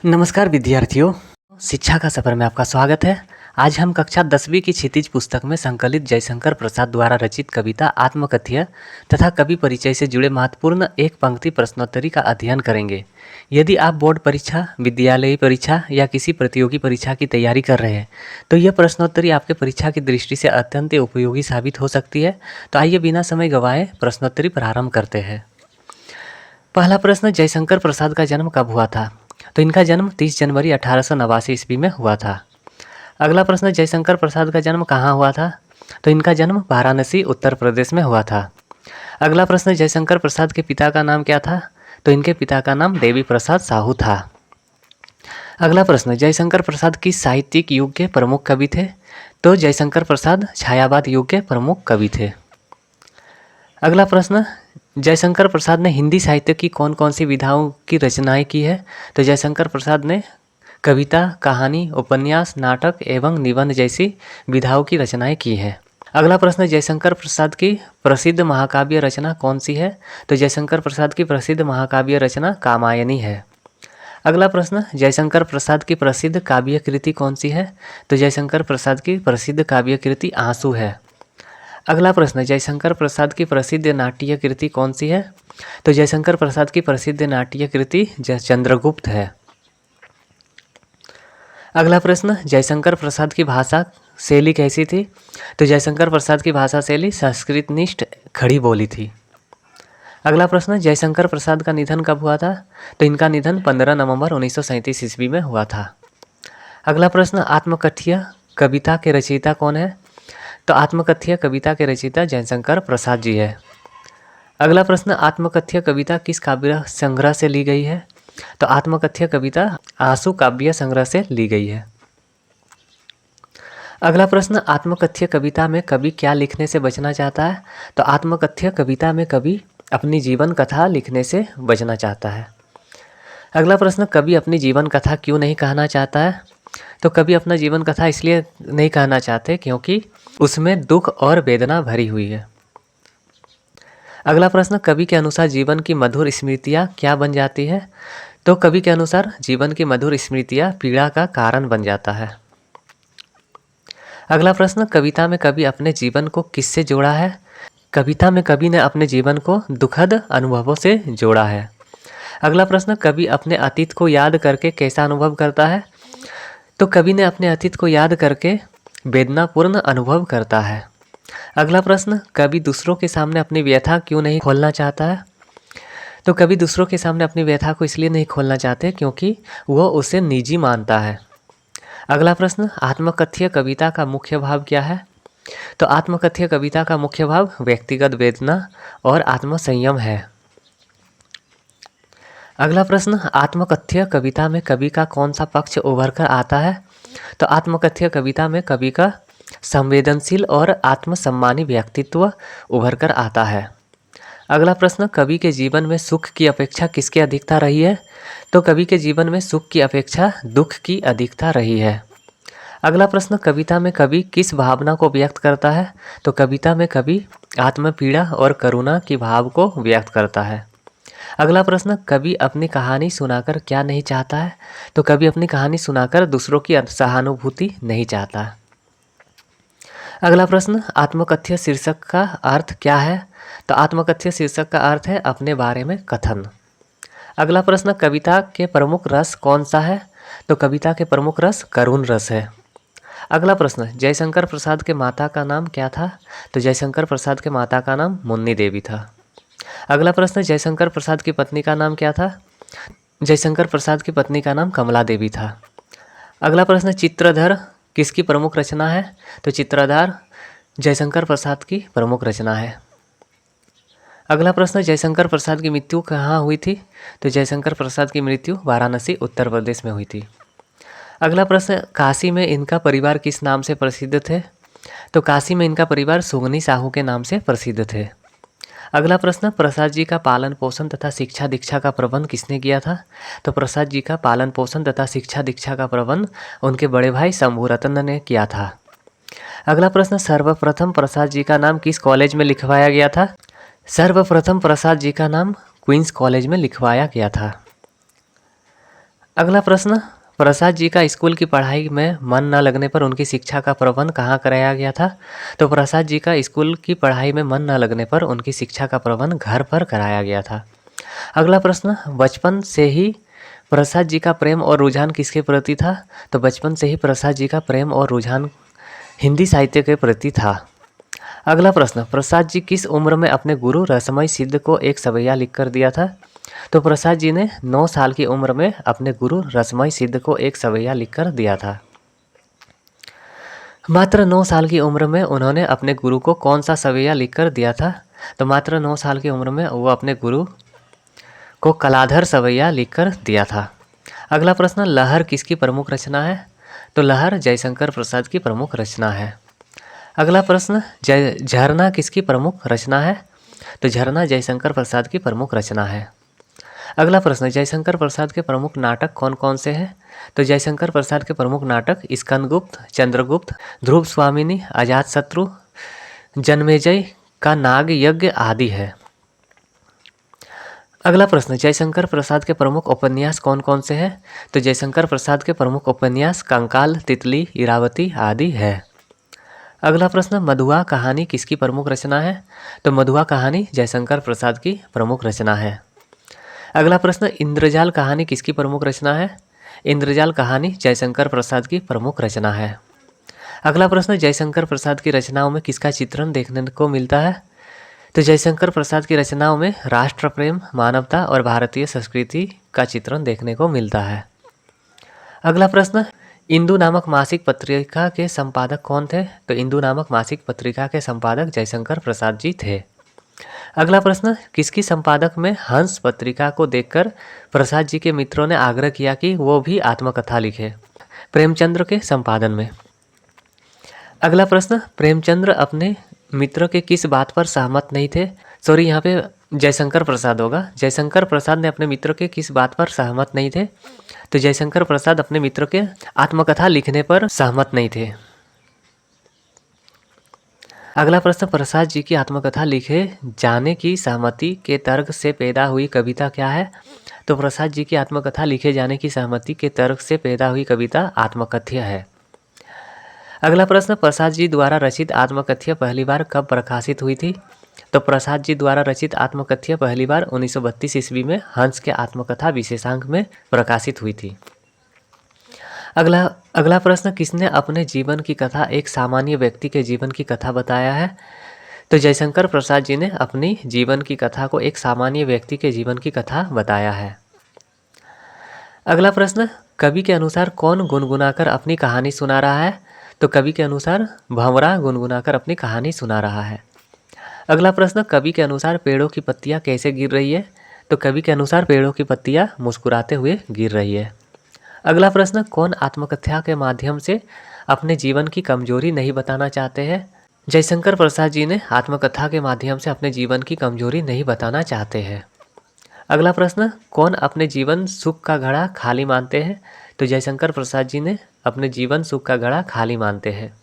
नमस्कार विद्यार्थियों, शिक्षा का सफ़र में आपका स्वागत है। आज हम कक्षा 10वीं की क्षितिज पुस्तक में संकलित जयशंकर प्रसाद द्वारा रचित कविता आत्मकथ्य तथा कवि परिचय से जुड़े महत्वपूर्ण एक पंक्ति प्रश्नोत्तरी का अध्ययन करेंगे। यदि आप बोर्ड परीक्षा, विद्यालयी परीक्षा या किसी प्रतियोगी परीक्षा की तैयारी कर रहे हैं तो यह प्रश्नोत्तरी आपके परीक्षा की दृष्टि से अत्यंत उपयोगी साबित हो सकती है। तो आइए बिना समय गंवाए प्रश्नोत्तरी प्रारंभ करते हैं। पहला प्रश्न, जयशंकर प्रसाद का जन्म कब हुआ था? तो इनका जन्म 30 जनवरी 1889 ईस्वी में हुआ था। अगला प्रश्न, जयशंकर प्रसाद का जन्म कहाँ हुआ था? तो इनका जन्म वाराणसी उत्तर प्रदेश में हुआ था। अगला प्रश्न, जयशंकर प्रसाद के पिता का नाम क्या था? तो इनके पिता का नाम देवी प्रसाद साहू था। अगला प्रश्न, जयशंकर प्रसाद किस साहित्यिक युग के प्रमुख कवि थे? तो जयशंकर प्रसाद छायावाद युग के प्रमुख कवि थे। अगला प्रश्न, जयशंकर प्रसाद ने हिंदी साहित्य की कौन कौन सी विधाओं की रचनाएं की है? तो जयशंकर प्रसाद ने कविता, कहानी, उपन्यास, नाटक एवं निबंध जैसी विधाओं की रचनाएं की है। अगला प्रश्न, जयशंकर प्रसाद की प्रसिद्ध महाकाव्य रचना कौन सी है? तो जयशंकर प्रसाद की प्रसिद्ध महाकाव्य रचना कामायनी है। अगला प्रश्न, जयशंकर प्रसाद की प्रसिद्ध काव्य कृति कौन सी है? तो जयशंकर प्रसाद की प्रसिद्ध काव्य कृति आंसू है। अगला प्रश्न, जयशंकर प्रसाद की प्रसिद्ध नाट्य कृति कौन सी है? तो जयशंकर प्रसाद की प्रसिद्ध नाट्य कृति चंद्रगुप्त है। अगला प्रश्न, जयशंकर प्रसाद की भाषा शैली कैसी थी? तो जयशंकर प्रसाद की भाषा शैली संस्कृतनिष्ठ खड़ी बोली थी। अगला प्रश्न, जयशंकर प्रसाद का निधन कब हुआ था? तो इनका निधन 15 नवंबर 1937 ईस्वी में हुआ था। अगला प्रश्न, आत्मकथ्य कविता के रचयिता कौन है? तो आत्मकथ्य कविता के रचयिता जयशंकर प्रसाद जी है। अगला प्रश्न, आत्मकथ्य कविता किस काव्य संग्रह से ली गई है? तो आत्मकथ्य कविता आंसू काव्य संग्रह से ली गई है। अगला प्रश्न, आत्मकथ्य कविता में कवि क्या लिखने से बचना चाहता है? तो आत्मकथ्य कविता में कवि अपनी जीवन कथा लिखने से बचना चाहता है। अगला प्रश्न, कवि अपनी जीवन कथा क्यों नहीं कहना चाहता है? तो कवि अपना जीवन कथा इसलिए नहीं कहना चाहते क्योंकि उसमें दुख और वेदना भरी हुई है। अगला प्रश्न, कवि के अनुसार जीवन की मधुर स्मृतियाँ क्या बन जाती है? तो कवि के अनुसार जीवन की मधुर स्मृतियाँ पीड़ा का कारण बन जाता है। अगला प्रश्न, कविता में कवि अपने जीवन को किससे जोड़ा है? कविता में कवि ने अपने जीवन को दुखद अनुभवों से जोड़ा है। अगला प्रश्न, कवि अपने अतीत को याद करके कैसा अनुभव करता है? तो कवि ने अपने अतीत को याद करके वेदनापूर्ण अनुभव करता है। अगला प्रश्न, कवि दूसरों के सामने अपनी व्यथा क्यों नहीं खोलना चाहता है? तो कवि दूसरों के सामने अपनी व्यथा को इसलिए नहीं खोलना चाहते क्योंकि वो उसे निजी मानता है। अगला प्रश्न, आत्मकथ्य कविता का मुख्य भाव क्या है? तो आत्मकथ्य कविता का मुख्य भाव व्यक्तिगत वेदना और आत्मसंयम है। अगला प्रश्न, आत्मकथ्य कविता में कवि का कौन सा पक्ष उभर कर आता है? तो आत्मकथ्य कविता में कवि का संवेदनशील और आत्मसम्मानी व्यक्तित्व उभर कर आता है। अगला प्रश्न, कवि के जीवन में सुख की अपेक्षा किसकी अधिकता रही है? तो कवि के जीवन में सुख की अपेक्षा दुख की अधिकता रही है। अगला प्रश्न, कविता में कवि किस भावना को व्यक्त करता है? तो कविता में कवि आत्मपीड़ा और करुणा की भाव को व्यक्त करता है। अगला प्रश्न, कवि अपनी कहानी सुनाकर क्या नहीं चाहता है? तो कवि अपनी कहानी सुनाकर दूसरों की सहानुभूति नहीं चाहता। अगला प्रश्न, आत्मकथ्य शीर्षक का अर्थ क्या है? तो आत्मकथ्य शीर्षक का अर्थ है अपने बारे में कथन। अगला प्रश्न, कविता के प्रमुख रस कौन सा है? तो कविता के प्रमुख रस करुण रस है। अगला प्रश्न, जयशंकर प्रसाद के माता का नाम क्या था? तो जयशंकर प्रसाद के माता का नाम मुन्नी देवी था। अगला प्रश्न, जयशंकर प्रसाद की पत्नी का नाम क्या था? जयशंकर प्रसाद की पत्नी का नाम कमला देवी था। अगला प्रश्न, चित्रधर किसकी प्रमुख रचना है? तो चित्रधर जयशंकर प्रसाद की प्रमुख रचना है। अगला प्रश्न, जयशंकर प्रसाद की मृत्यु कहाँ हुई थी? तो जयशंकर प्रसाद की मृत्यु वाराणसी उत्तर प्रदेश में हुई थी। अगला प्रश्न, काशी में इनका परिवार किस नाम से प्रसिद्ध थे? तो काशी में इनका परिवार सुगनी साहू के नाम से प्रसिद्ध थे। अगला प्रश्न, प्रसाद जी का पालन पोषण तथा शिक्षा दीक्षा का प्रबंध किसने किया था? तो प्रसाद जी का पालन पोषण तथा शिक्षा दीक्षा का प्रबंध उनके बड़े भाई शंभुरत्न ने किया था। अगला प्रश्न, सर्वप्रथम प्रसाद जी का नाम किस कॉलेज में लिखवाया गया था? सर्वप्रथम प्रसाद जी का नाम क्वींस कॉलेज में लिखवाया गया था। अगला प्रश्न, प्रसाद जी का स्कूल की पढ़ाई में मन न लगने पर उनकी शिक्षा का प्रबंध कहाँ कराया गया था? तो प्रसाद जी का स्कूल की पढ़ाई में मन न लगने पर उनकी शिक्षा का प्रबंध घर पर कराया गया था। अगला प्रश्न, बचपन से ही प्रसाद जी का प्रेम और रुझान किसके प्रति था? तो बचपन से ही प्रसाद जी का प्रेम और रुझान हिंदी साहित्य के प्रति था। अगला प्रश्न, प्रसाद जी किस उम्र में अपने गुरु रसमय सिद्ध को एक सवैया लिखकर दिया था? तो प्रसाद जी ने 9 साल की उम्र में अपने गुरु रसमय सिद्ध को एक सवैया लिखकर दिया था। मात्र 9 साल की उम्र में उन्होंने अपने गुरु को कौन सा सवैया लिखकर दिया था? तो मात्र 9 साल की उम्र में वो अपने गुरु को कलाधर सवैया लिखकर दिया था। अगला प्रश्न, लहर किसकी प्रमुख रचना है? तो लहर जयशंकर प्रसाद की प्रमुख रचना है। अगला प्रश्न, झरना किसकी प्रमुख रचना है? तो झरना जयशंकर प्रसाद की प्रमुख रचना है। अगला प्रश्न, जयशंकर प्रसाद के प्रमुख नाटक कौन कौन से हैं? तो जयशंकर प्रसाद के प्रमुख नाटक स्कंदगुप्त, चंद्रगुप्त, ध्रुव स्वामिनी, अजातशत्रु, जन्मेजय का नाग यज्ञ आदि है। अगला प्रश्न, जयशंकर प्रसाद के प्रमुख उपन्यास कौन कौन से हैं? तो जयशंकर प्रसाद के प्रमुख उपन्यास कंकाल, तितली, इरावती आदि है। अगला प्रश्न, मधुआ कहानी किसकी प्रमुख रचना है? तो मधुआ कहानी जयशंकर प्रसाद की प्रमुख रचना है। अगला प्रश्न, इंद्रजाल कहानी किसकी प्रमुख रचना है? इंद्रजाल कहानी जयशंकर प्रसाद की प्रमुख रचना है। अगला प्रश्न, जयशंकर प्रसाद की रचनाओं में किसका चित्रण देखने को मिलता है? तो जयशंकर प्रसाद की रचनाओं में राष्ट्र प्रेम, मानवता और भारतीय संस्कृति का चित्रण देखने को मिलता है। अगला प्रश्न, इंदु नामक मासिक पत्रिका के संपादक कौन थे? तो इंदु नामक मासिक पत्रिका के संपादक जयशंकर प्रसाद जी थे। अगला प्रश्न, किसकी संपादक में हंस पत्रिका को देखकर प्रसाद जी के मित्रों ने आग्रह किया कि वो भी आत्मकथा लिखे? प्रेमचंद्र के संपादन में। अगला प्रश्न, प्रेमचंद्र अपने मित्र के किस बात पर सहमत नहीं थे? सॉरी, यहाँ पे जयशंकर प्रसाद होगा। जयशंकर प्रसाद ने अपने मित्र के किस बात पर सहमत नहीं थे? तो जयशंकर प्रसाद अपने मित्र के आत्मकथा लिखने पर सहमत नहीं थे। अगला प्रश्न, प्रसाद जी की आत्मकथा लिखे जाने की सहमति के तर्क से पैदा हुई कविता क्या है? तो प्रसाद जी की आत्मकथा लिखे जाने की सहमति के तर्क से पैदा हुई कविता आत्मकथ्य है। अगला प्रश्न, प्रसाद जी द्वारा रचित आत्मकथ्य पहली बार कब प्रकाशित हुई थी? तो प्रसाद जी द्वारा रचित आत्मकथ्य पहली बार 1932 ईस्वी में हंस के आत्मकथा विशेषांक में प्रकाशित हुई थी। अगला प्रश्न, किसने अपने जीवन की कथा एक सामान्य व्यक्ति के जीवन की कथा बताया है? तो जयशंकर प्रसाद जी ने अपनी जीवन की कथा को एक सामान्य व्यक्ति के जीवन की कथा बताया है। अगला प्रश्न, कवि के अनुसार कौन गुनगुनाकर अपनी कहानी सुना रहा है? तो कवि के अनुसार भंवरा गुनगुनाकर अपनी कहानी सुना रहा है। अगला प्रश्न, कवि के अनुसार पेड़ों की पत्तियां कैसे गिर रही है? तो कवि के अनुसार पेड़ों की पत्तियां मुस्कुराते हुए गिर रही है। अगला प्रश्न, कौन आत्मकथा के माध्यम से अपने जीवन की कमजोरी नहीं बताना चाहते हैं? जयशंकर प्रसाद जी ने आत्मकथा के माध्यम से अपने जीवन की कमजोरी नहीं बताना चाहते हैं। अगला प्रश्न, कौन अपने जीवन सुख का घड़ा खाली मानते हैं? तो जयशंकर प्रसाद जी ने अपने जीवन सुख का घड़ा खाली मानते हैं।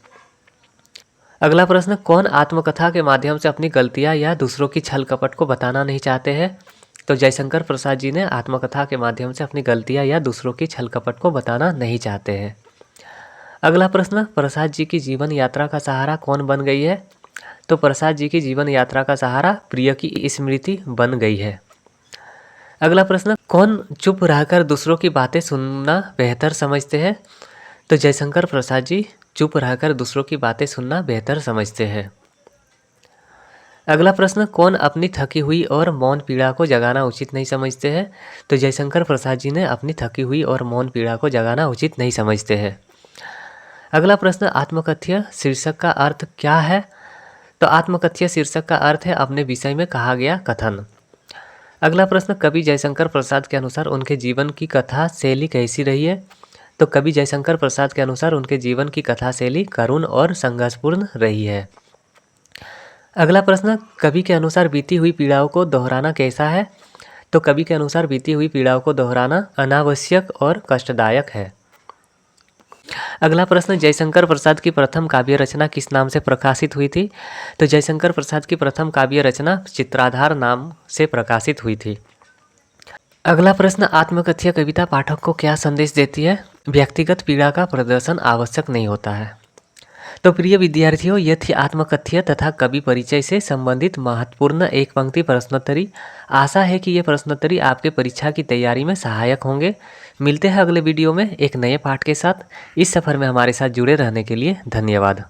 अगला प्रश्न, कौन आत्मकथा के माध्यम से अपनी गलतियां या दूसरों की छल कपट को बताना नहीं चाहते हैं? तो जयशंकर प्रसाद जी ने आत्मकथा के माध्यम से अपनी गलतियां या दूसरों की छल कपट को बताना नहीं चाहते हैं। अगला प्रश्न, प्रसाद जी की जीवन यात्रा का सहारा कौन बन गई है? तो प्रसाद जी की जीवन यात्रा का सहारा प्रिय की स्मृति बन गई है। अगला प्रश्न, कौन चुप रहकर दूसरों की बातें सुनना बेहतर समझते हैं? तो जयशंकर प्रसाद जी चुप रहकर दूसरों की बातें सुनना बेहतर समझते हैं। अगला प्रश्न, कौन अपनी थकी हुई और मौन पीड़ा को जगाना उचित नहीं समझते हैं? तो जयशंकर प्रसाद जी ने अपनी थकी हुई और मौन पीड़ा को जगाना उचित नहीं समझते हैं। अगला प्रश्न, आत्मकथ्य शीर्षक का अर्थ क्या है? तो आत्मकथ्य शीर्षक का अर्थ है अपने विषय में कहा गया कथन। अगला प्रश्न, कवि जयशंकर प्रसाद के अनुसार उनके जीवन की कथा शैली कैसी रही है? तो कवि जयशंकर प्रसाद के अनुसार उनके जीवन की कथा शैली करुण और संघर्षपूर्ण रही है। अगला प्रश्न, कवि के अनुसार बीती हुई पीड़ाओं को दोहराना कैसा है? तो कवि के अनुसार बीती हुई पीड़ाओं को दोहराना अनावश्यक और कष्टदायक है। अगला प्रश्न, जयशंकर प्रसाद की प्रथम काव्य रचना किस नाम से प्रकाशित हुई थी? तो जयशंकर प्रसाद की प्रथम काव्य रचना चित्राधार नाम से प्रकाशित हुई थी। अगला प्रश्न, आत्मकथ्य कविता पाठक को क्या संदेश देती है? व्यक्तिगत पीड़ा का प्रदर्शन आवश्यक नहीं होता है। तो प्रिय विद्यार्थियों, यह थी आत्मकथ्य तथा कवि परिचय से संबंधित महत्वपूर्ण एक पंक्ति प्रश्नोत्तरी। आशा है कि ये प्रश्नोत्तरी आपके परीक्षा की तैयारी में सहायक होंगे। मिलते हैं अगले वीडियो में एक नए पाठ के साथ। इस सफ़र में हमारे साथ जुड़े रहने के लिए धन्यवाद।